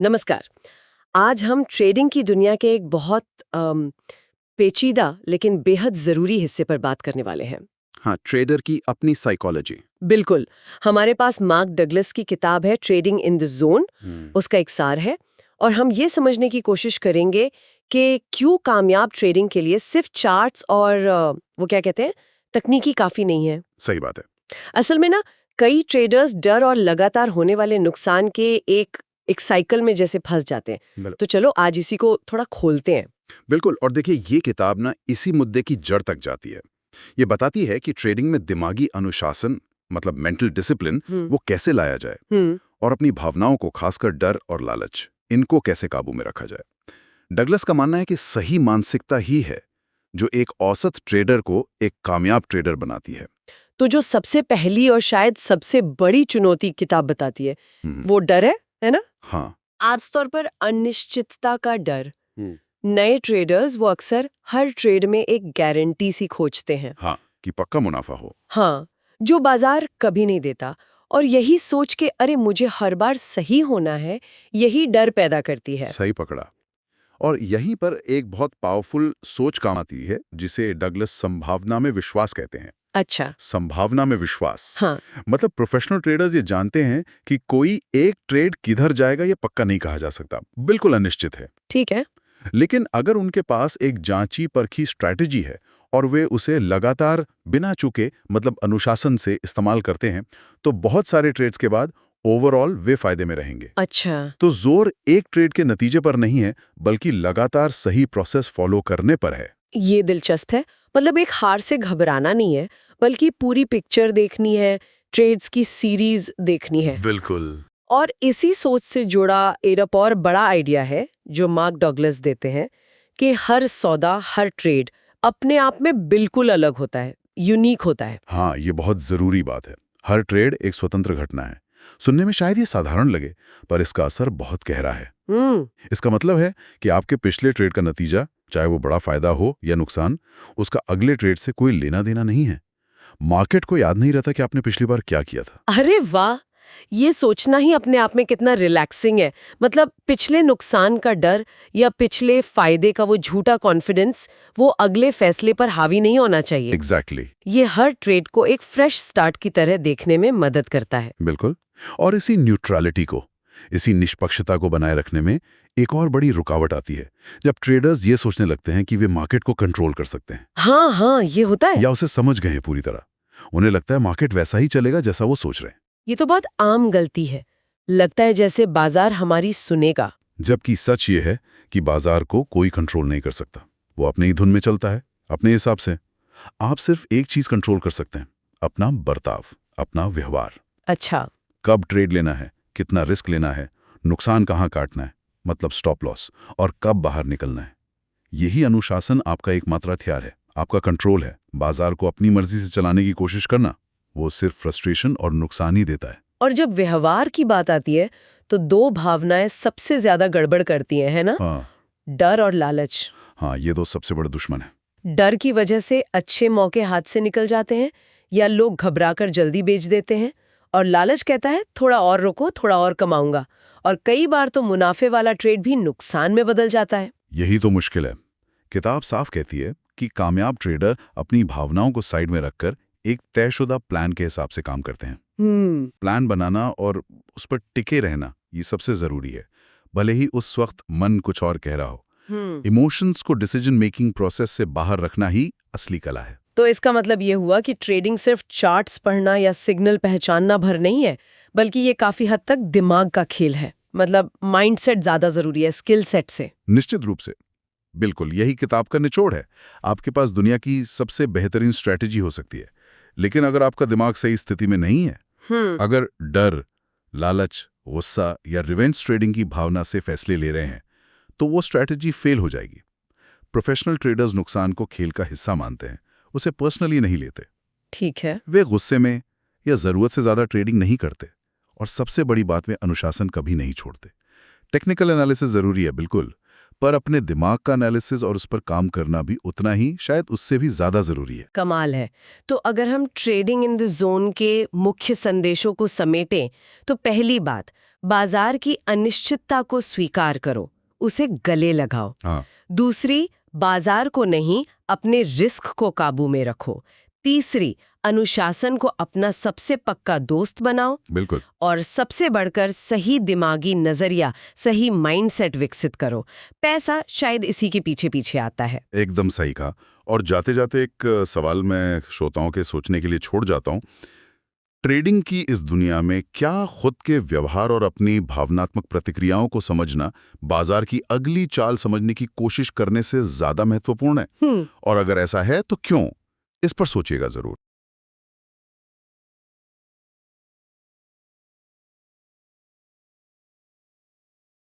नमस्कार। आज हम ट्रेडिंग की दुनिया के एक बहुत पेचीदा लेकिन बेहद ज़रूरी हिस्से पर बात करने वाले हैं। हाँ, ट्रेडर की अपनी साइकोलॉजी। बिल्कुल। हमारे पास मार्क डगलस की किताब है ट्रेडिंग इन द जोन, उसका एक सार है और हम ये समझने की कोशिश करेंगे कि क्यों कामयाब ट्रेडिंग के लिए सिर्फ चार्ट्स और वो क्या कहते हैं, तकनीकी काफ़ी नहीं है। सही बात है। असल में ना, कई ट्रेडर्स डर और लगातार होने वाले नुकसान के एक एक साइकिल में जैसे फंस जाते हैं। बिल- तो चलो आज इसी को थोड़ा खोलते हैं। बिल्कुल। और देखिए, ये किताब ना इसी मुद्दे की जड़ तक जाती है। ये बताती है कि ट्रेडिंग में दिमागी अनुशासन, मतलब मेंटल डिसिप्लिन, हम्म। वो कैसे लाया जाए हम्म। और अपनी भावनाओं को, खासकर डर और लालच, इनको कैसे काबू में रखा जाए। डगलस का मानना है कि सही मानसिकता ही है जो एक औसत ट्रेडर को एक कामयाब ट्रेडर बनाती है। तो जो सबसे पहली और शायद सबसे बड़ी चुनौती किताब बताती है, हम्म, वो डर है ना? हाँ। आज तौर पर अनिश्चितता का डर। नए ट्रेडर्स वो अक्सर हर ट्रेड में एक गारंटी सी खोजते हैं। हाँ, कि पक्का मुनाफा हो। हाँ, जो बाजार कभी नहीं देता, और यही सोच के अरे मुझे हर बार सही होना है, यही डर पैदा करती है। सही पकड़ा। और यहीं पर एक बहुत पावरफुल सोच काम आती है जिसे डगलस संभावना में विश्वास कहते हैं। अच्छा। संभावना में विश्वास हाँ। मतलब प्रोफेशनल ट्रेडर्स ये जानते हैं कि कोई एक ट्रेड किधर जाएगा ये पक्का नहीं कहा जा सकता, बिल्कुल अनिश्चित है। ठीक है। लेकिन अगर उनके पास एक जांची परखी स्ट्रैटेजी है और वे उसे लगातार बिना चूके, मतलब अनुशासन से इस्तेमाल करते हैं, तो बहुत सारे ट्रेड्स के बाद ओवरऑल वे फायदे में रहेंगे। अच्छा। तो जोर एक ट्रेड के नतीजे पर नहीं है, बल्कि लगातार सही प्रोसेस फॉलो करने पर है। ये दिलचस्प है। मतलब एक हार से घबराना नहीं है, बल्कि पूरी पिक्चर देखनी है, ट्रेड्स की सीरीज देखनी है। बिल्कुल। और इसी सोच से जुड़ा एक और बड़ा आइडिया है जो मार्क डगलस देते हैं कि हर सौदा, हर ट्रेड अपने आप में बिल्कुल अलग होता है, यूनिक होता है। हाँ, ये बहुत जरूरी बात है। हर ट्रेड एक स्वतंत्र घटना है। सुनने में शायद ये साधारण लगे, पर इसका असर बहुत गहरा है। हम्म। इसका मतलब है कि आपके पिछले ट्रेड का नतीजा, चाहे वो बड़ा फायदा हो या नुकसान, उसका अगले ट्रेड से कोई लेना देना नहीं है। मार्केट को याद नहीं रहता कि आपने पिछली बार क्या किया था। अरे वाह, ये सोचना ही अपने आप में कितना रिलैक्सिंग है। मतलब पिछले नुकसान का डर या पिछले फायदे का वो झूठा कॉन्फिडेंस, वो अगले फैसले पर हावी नहीं होना चाहिए। एग्जैक्टली। ये हर ट्रेड को एक फ्रेश स्टार्ट की तरह देखने में मदद करता है। बिल्कुल। और इसी न्यूट्रलिटी को, इसी निष्पक्षता को बनाए रखने में एक और बड़ी रुकावट आती है जब ट्रेडर्स ये सोचने लगते हैं कि वे मार्केट को कंट्रोल कर सकते हैं हाँ हाँ, ये होता है। या उसे समझ गए हैं पूरी तरह। उन्हें लगता है मार्केट वैसा ही चलेगा जैसा वो सोच रहे हैं। ये तो बहुत आम गलती है। लगता है जैसे बाजार हमारी सुनेगा। जबकि सच ये है कि बाजार को कोई कंट्रोल नहीं कर सकता। वो अपनी ही धुन में चलता है, अपने हिसाब से। आप सिर्फ एक चीज कंट्रोल कर सकते हैं, अपना बर्ताव, अपना व्यवहार। अच्छा। कब ट्रेड लेना है, कितना रिस्क लेना है, नुकसान कहाँ काटना है, मतलब स्टॉप लॉस, और कब बाहर निकलना है। यही अनुशासन आपका एकमात्र हथियार है, आपका कंट्रोल है। बाजार को अपनी मर्जी से चलाने की कोशिश करना, वो सिर्फ फ्रस्ट्रेशन और नुकसान ही देता है। और जब व्यवहार की बात आती है, तो दो भावनाएं सबसे ज्यादा गड़बड़ करती हैं, है ना? हाँ। डर और लालच। हाँ, ये दो सबसे बड़े दुश्मन है। डर की वजह से अच्छे मौके हाथ से निकल जाते हैं या लोग घबराकर जल्दी बेच देते हैं। और लालच कहता है थोड़ा और रुको, थोड़ा और कमाऊंगा। और कई बार तो मुनाफे वाला ट्रेड भी नुकसान में बदल जाता है। यही तो मुश्किल है। किताब साफ कहती है कि कामयाब ट्रेडर अपनी भावनाओं को साइड में रखकर एक तयशुदा प्लान के हिसाब से काम करते हैं। प्लान बनाना और उस पर टिके रहना, ये सबसे जरूरी है, भले ही उस वक्त मन कुछ और कह रहा हो। इमोशंस को डिसीजन मेकिंग प्रोसेस से बाहर रखना ही असली कला है। तो इसका मतलब ये हुआ कि ट्रेडिंग सिर्फ चार्ट्स पढ़ना या सिग्नल पहचानना भर नहीं है, बल्कि ये काफी हद तक दिमाग का खेल है। मतलब माइंडसेट ज्यादा जरूरी है स्किल सेट से। निश्चित रूप से। बिल्कुल, यही किताब का निचोड़ है। आपके पास दुनिया की सबसे बेहतरीन स्ट्रैटेजी हो सकती है, लेकिन अगर आपका दिमाग सही स्थिति में नहीं है, अगर डर, लालच, गुस्सा या रिवेंज ट्रेडिंग की भावना से फैसले ले रहे हैं, तो वो स्ट्रैटेजी फेल हो जाएगी। प्रोफेशनल ट्रेडर्स नुकसान को खेल का हिस्सा मानते हैं, उसे पर्सनली नहीं लेते। ठीक है। वे गुस्से में या जरूरत से ज्यादा ट्रेडिंग नहीं करते, और सबसे बड़ी बात, वे अनुशासन कभी नहीं छोड़ते। टेक्निकल एनालिसिस जरूरी है, बिल्कुल, पर अपने दिमाग का एनालिसिस और उस पर काम करना भी उतना ही, शायद उससे भी ज्यादा जरूरी है। कमाल है। तो अगर हम ट्रेडिंग इन द जोन के मुख्य संदेशों को समेटें, तो पहली बात, बाजार की अनिश्चितता को स्वीकार करो, उसे गले लगाओ। हाँ, दूसरी, बाजार को नहीं, अपने रिस्क को काबू में रखो। तीसरी, अनुशासन को अपना सबसे पक्का दोस्त बनाओ। बिल्कुल। और सबसे बढ़कर सही दिमागी नजरिया, सही माइंडसेट विकसित करो। पैसा शायद इसी के पीछे पीछे आता है। एकदम सही कहा। और जाते जाते एक सवाल मैं श्रोताओं के सोचने के लिए छोड़ जाता हूँ। ट्रेडिंग की इस दुनिया में क्या खुद के व्यवहार और अपनी भावनात्मक प्रतिक्रियाओं को समझना बाजार की अगली चाल समझने की कोशिश करने से ज्यादा महत्वपूर्ण है? और अगर ऐसा है तो क्यों? इस पर सोचिएगा जरूर।